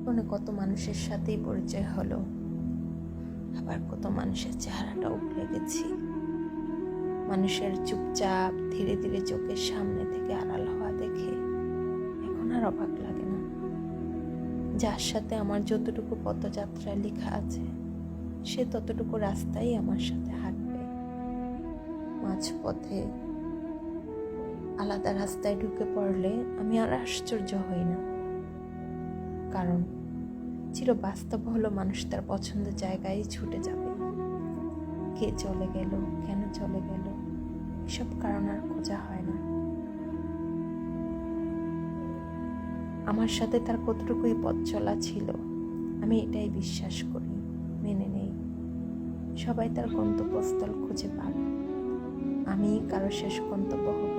জীবনে কত মানুষের সাথেই পরিচয় হলো, আবার কত মানুষের চেহারাটাও ভুলে গেছি। মানুষের চুপচাপ ধীরে ধীরে চোখের সামনে থেকে আড়াল হওয়া দেখে এখন আর অবাক লাগে না। যার সাথে আমার যতটুকু পথযাত্রা লেখা আছে, সে ততটুকু রাস্তাই আমার সাথে হাঁটবে। মাঝপথে আলাদা রাস্তায় ঢুকে পড়লে আমি আর আশ্চর্য হই না, কারণ চির বাস্তব হলো মানুষ তার পছন্দের জায়গায় ছুটে যাবে। কে চলে গেল, কেন চলে গেল, এসব কারণ আর খোঁজা হয় না। আমার সাথে তার কতটুকুই পথ চলা ছিল, আমি এটাই বিশ্বাস করি, মেনে নেই। সবাই তার গন্তব্যস্থল খুঁজে পাবে, আমি কারো শেষ গন্তব্য হব